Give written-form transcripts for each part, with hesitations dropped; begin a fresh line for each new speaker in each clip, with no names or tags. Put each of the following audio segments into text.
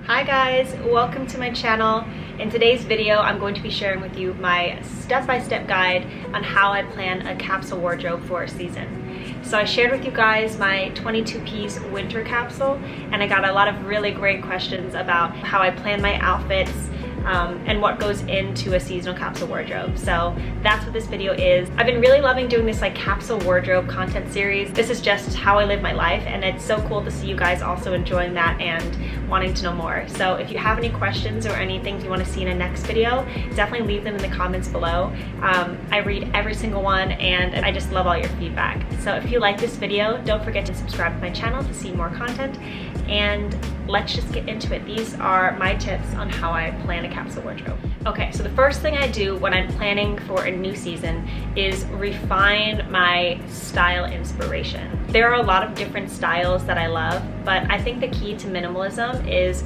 Hi guys, welcome to my channel. In today's video, I'm going to be sharing with you my step-by-step guide on how I plan a capsule wardrobe for a season. So I shared with you guys my 22-piece winter capsule, and I got a lot of really great questions about how I plan my outfits and what goes into a seasonal capsule wardrobe. So that's what this video is. I've been really loving doing this capsule wardrobe content series. This is just how I live my life, and it's so cool to see you guys also enjoying that and wanting to know more. So if you have any questions or any things you want to see in a next video, definitely leave them in the comments below. I read every single one and I just love all your feedback. So if you like this video, don't forget to subscribe to my channel to see more content, and let's just get into it. These are my tips on how I plan a capsule wardrobe. Okay, so the first thing I do when I'm planning for a new season is refine my style inspiration. There are a lot of different styles that I love, but I think the key to minimalism is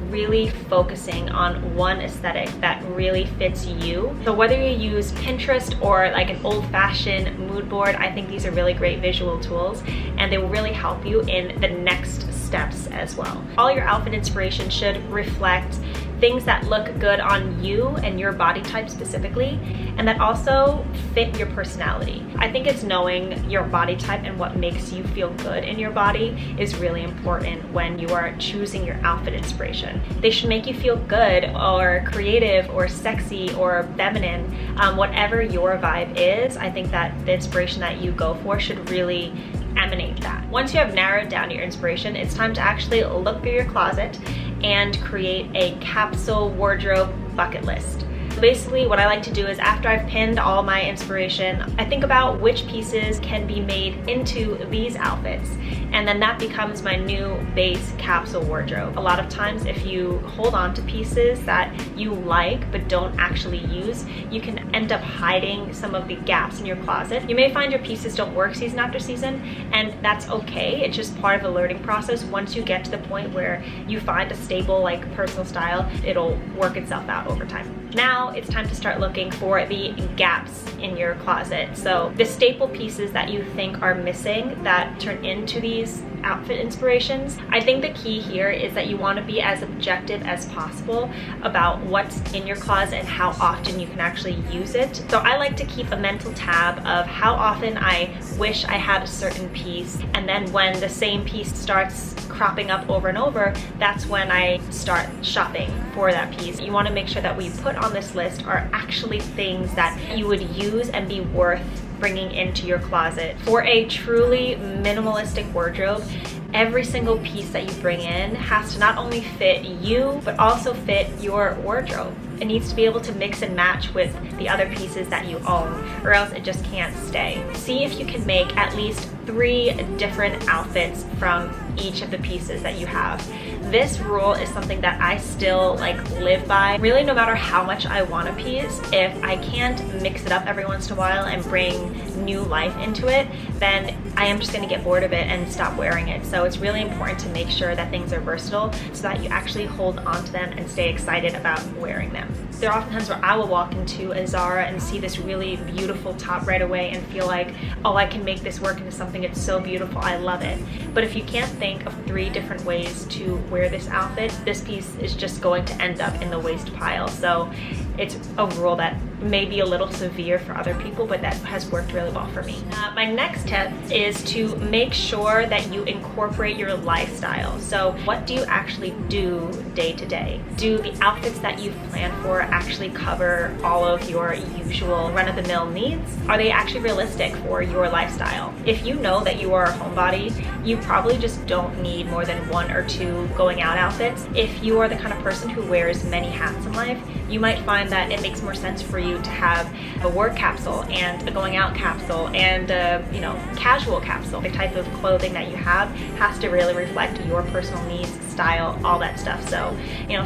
really focusing on one aesthetic that really fits you. So whether you use Pinterest or like an old-fashioned mood board, I think these are really great visual tools, and they will really help you in the next steps as well. All your outfit inspiration should reflect things that look good on you and your body type specifically, and that also fit your personality. I think it's knowing your body type and what makes you feel good in your body is really important when you are choosing your outfit inspiration. They should make you feel good or creative or sexy or feminine, whatever your vibe is. I think that the inspiration that you go for should really emanate that. Once you have narrowed down your inspiration, it's time to actually look through your closet and create a capsule wardrobe bucket list. Basically, what I like to do is after I've pinned all my inspiration, I think about which pieces can be made into these outfits, and then that becomes my new base capsule wardrobe. A lot of times, if you hold on to pieces that you like but don't actually use, you can end up hiding some of the gaps in your closet. You may find your pieces don't work season after season, and that's okay. It's just part of the learning process. Once you get to the point where you find a stable personal style, it'll work itself out over time. Now it's time to start looking for the gaps in your closet. So the staple pieces that you think are missing that turn into these outfit inspirations. I think the key here is that you want to be as objective as possible about what's in your closet and how often you can actually use it. So I like to keep a mental tab of how often I wish I had a certain piece, and then when the same piece starts cropping up over and over, that's when I start shopping for that piece. You want to make sure that what you put on this list are actually things that you would use and be worth bringing into your closet. For a truly minimalistic wardrobe, every single piece that you bring in has to not only fit you, but also fit your wardrobe. It needs to be able to mix and match with the other pieces that you own, or else it just can't stay. See if you can make at least 3 different outfits from each of the pieces that you have. This rule is something that I still live by. Really, no matter how much I want a piece, if I can't mix it up every once in a while and bring new life into it, then I am just gonna get bored of it and stop wearing it. So it's really important to make sure that things are versatile so that you actually hold on to them and stay excited about wearing them. There are often times where I will walk into a Zara and see this really beautiful top right away and feel like, oh, I can make this work into something. It's so beautiful, I love it. But if you can't think of 3 different ways to wear this outfit, this piece is just going to end up in the waste pile. So it's a rule that may be a little severe for other people, but that has worked really well for me. My next tip is to make sure that you incorporate your lifestyle. So what do you actually do day to day? Do the outfits that you've planned for actually cover all of your usual run-of-the-mill needs? Are they actually realistic for your lifestyle? If you know that you are a homebody, you probably just don't need more than 1 or 2 going out outfits. If you are the kind of person who wears many hats in life, you might find that it makes more sense for you to have a work capsule and a going out capsule and a casual capsule. The type of clothing that you have has to really reflect your personal needs, style, all that stuff. So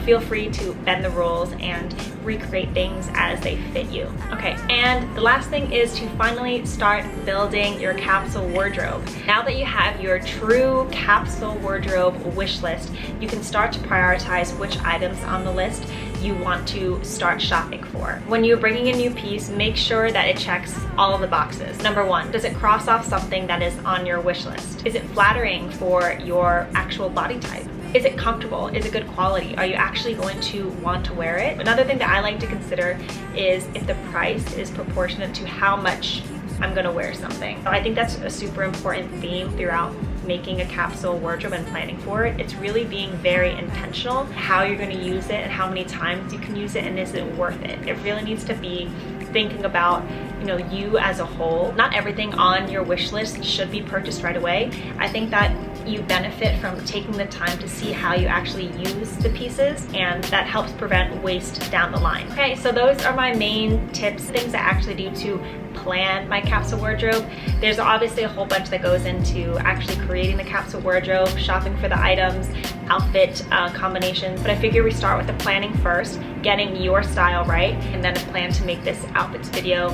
feel free to bend the rules and recreate things as they fit you. Okay, and the last thing is to finally start building your capsule wardrobe. Now that you have your true capsule wardrobe wish list, you can start to prioritize which items on the list you want to start shopping for. When you're bringing a new piece, make sure that it checks all of the boxes. Number 1, does it cross off something that is on your wish list? Is it flattering for your actual body type? Is it comfortable? Is it good quality? Are you actually going to want to wear it? Another thing that I like to consider is if the price is proportionate to how much I'm gonna wear something. I think that's a super important theme throughout making a capsule wardrobe and planning for it. It's really being very intentional how you're gonna use it and how many times you can use it, and is it worth it? It really needs to be thinking about, you know, you as a whole. Not everything on your wish list should be purchased right away. I think that you benefit from taking the time to see how you actually use the pieces, and that helps prevent waste down the line. Okay, so those are my main tips, things I actually do to plan my capsule wardrobe. There's obviously a whole bunch that goes into actually creating the capsule wardrobe, shopping for the items, outfit combinations, but I figure we start with the planning first, getting your style right, and then a plan to make this outfits video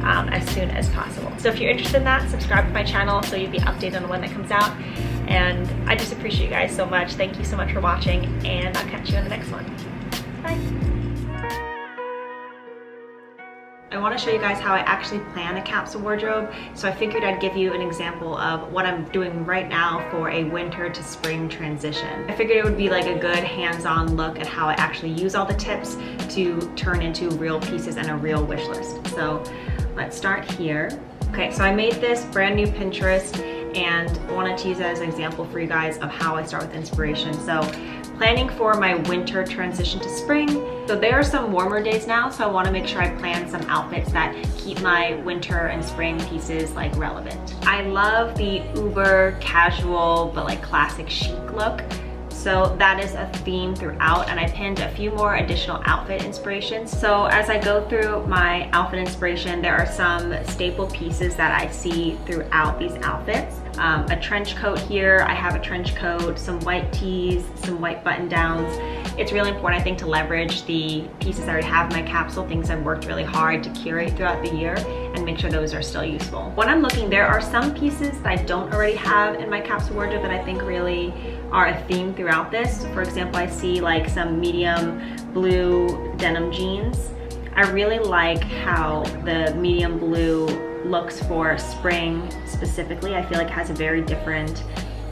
as soon as possible. So if you're interested in that, subscribe to my channel so you'll be updated on when that comes out. And I just appreciate you guys so much. Thank you so much for watching, and I'll catch you in the next one. Bye. I want to show you guys how I actually plan a capsule wardrobe. So I figured I'd give you an example of what I'm doing right now for a winter to spring transition. I figured it would be like a good hands-on look at how I actually use all the tips to turn into real pieces and a real wish list. So let's start here. Okay, so I made this brand new Pinterest and wanted to use it as an example for you guys of how I start with inspiration. So planning for my winter transition to spring. So there are some warmer days now, so I want to make sure I plan some outfits that keep my winter and spring pieces like relevant. I love the uber casual but like classic chic look. So that is a theme throughout, and I pinned a few more additional outfit inspirations. So as I go through my outfit inspiration, there are some staple pieces that I see throughout these outfits. A trench coat here, I have a trench coat, some white tees, some white button downs. It's really important, I think, to leverage the pieces I already have in my capsule, things I've worked really hard to curate throughout the year, and make sure those are still useful. When I'm looking, there are some pieces that I don't already have in my capsule wardrobe that I think really are a theme throughout this. For example, I see like some medium blue denim jeans. I really like how the medium blue looks for spring specifically. I feel like it has a very different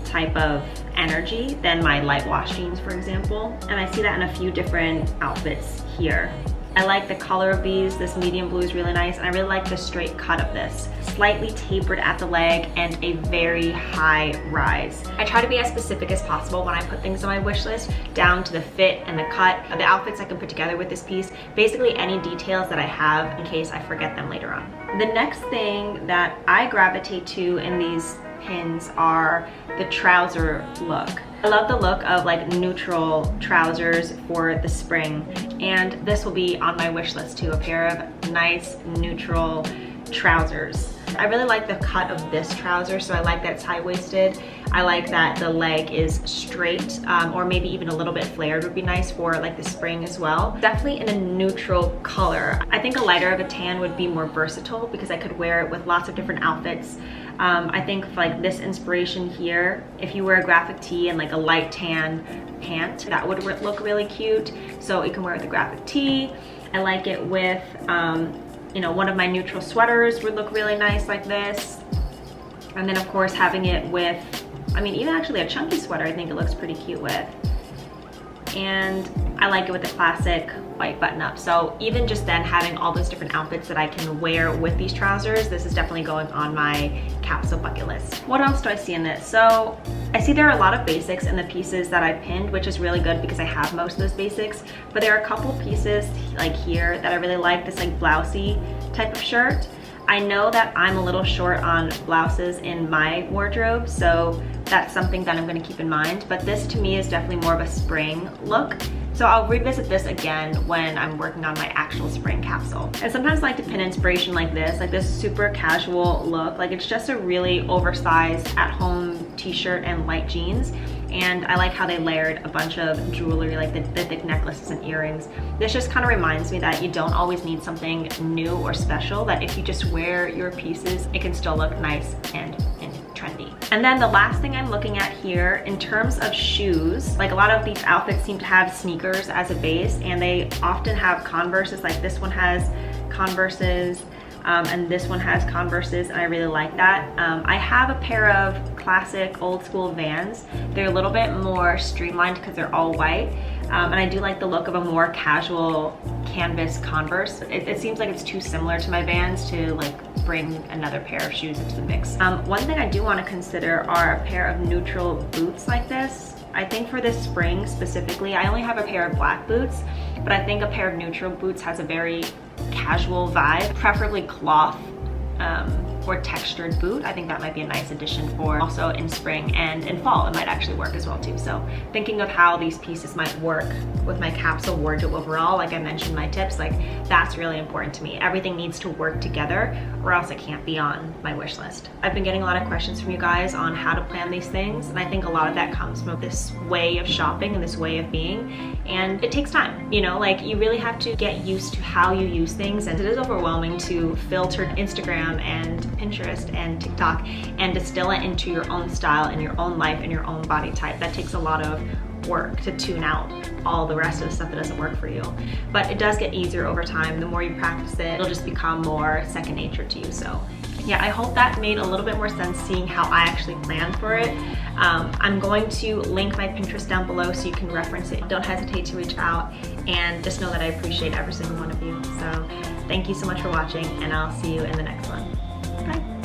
type of energy than my light wash jeans, for example. And I see that in a few different outfits here. I like the color of these. This medium blue is really nice, and I really like the straight cut of this. Slightly tapered at the leg and a very high rise. I try to be as specific as possible when I put things on my wish list, down to the fit and the cut, the outfits I can put together with this piece, basically any details that I have in case I forget them later on. The next thing that I gravitate to in these pins are the trouser look. I love the look of like neutral trousers for the spring, and this will be on my wish list too, a pair of nice neutral trousers. I really like the cut of this trouser, so I like that it's high-waisted. I like that the leg is straight, or maybe even a little bit flared would be nice for like the spring as well. Definitely in a neutral color. I think a lighter of a tan would be more versatile because I could wear it with lots of different outfits. I think for like this inspiration here, if you wear a graphic tee and like a light tan pant, that would look really cute. So you can wear it with a graphic tee. I like it with, you know, one of my neutral sweaters would look really nice like this. And then of course having it with, I mean, even actually a chunky sweater, I think it looks pretty cute with. And I like it with the classic white button up. So even just then having all those different outfits that I can wear with these trousers, this is definitely going on my capsule bucket list. What else do I see in this? So I see there are a lot of basics in the pieces that I pinned, which is really good because I have most of those basics, but there are a couple pieces like here that I really like, this like blousey type of shirt. I know that I'm a little short on blouses in my wardrobe, so that's something that I'm gonna keep in mind, but this to me is definitely more of a spring look. So I'll revisit this again when I'm working on my actual spring capsule. And sometimes I like to pin inspiration like this super casual look. Like it's just a really oversized at-home t-shirt and light jeans. And I like how they layered a bunch of jewelry, like the thick necklaces and earrings. This just kind of reminds me that you don't always need something new or special, that if you just wear your pieces, it can still look nice and trendy. And then the last thing I'm looking at here, in terms of shoes, like a lot of these outfits seem to have sneakers as a base, and they often have Converses, like this one has Converses. and this one has Converses, and I really like that. I have a pair of classic old school Vans. They're a little bit more streamlined because they're all white, and I do like the look of a more casual canvas Converse. It seems like it's too similar to my Vans to like bring another pair of shoes into the mix. One thing I do want to consider are a pair of neutral boots like this. I think for this spring specifically, I only have a pair of black boots, but I think a pair of neutral boots has a very casual vibe, preferably cloth or textured boot. I think that might be a nice addition for also in spring, and in fall it might actually work as well too. So thinking of how these pieces might work with my capsule wardrobe overall, like I mentioned my tips, like that's really important to me. Everything needs to work together or else it can't be on my wish list. I've been getting a lot of questions from you guys on how to plan these things, and I think a lot of that comes from this way of shopping and this way of being, and it takes time, you know, like you really have to get used to how you use things, and it is overwhelming to filter Instagram and Pinterest and TikTok and distill it into your own style and your own life and your own body type. That takes a lot of work to tune out all the rest of the stuff that doesn't work for you. But it does get easier over time. The more you practice it, it'll just become more second nature to you. So yeah, I hope that made a little bit more sense seeing how I actually planned for it. I'm going to link my Pinterest down below so you can reference it. Don't hesitate to reach out, and just know that I appreciate every single one of you. So thank you so much for watching, and I'll see you in the next one. Bye.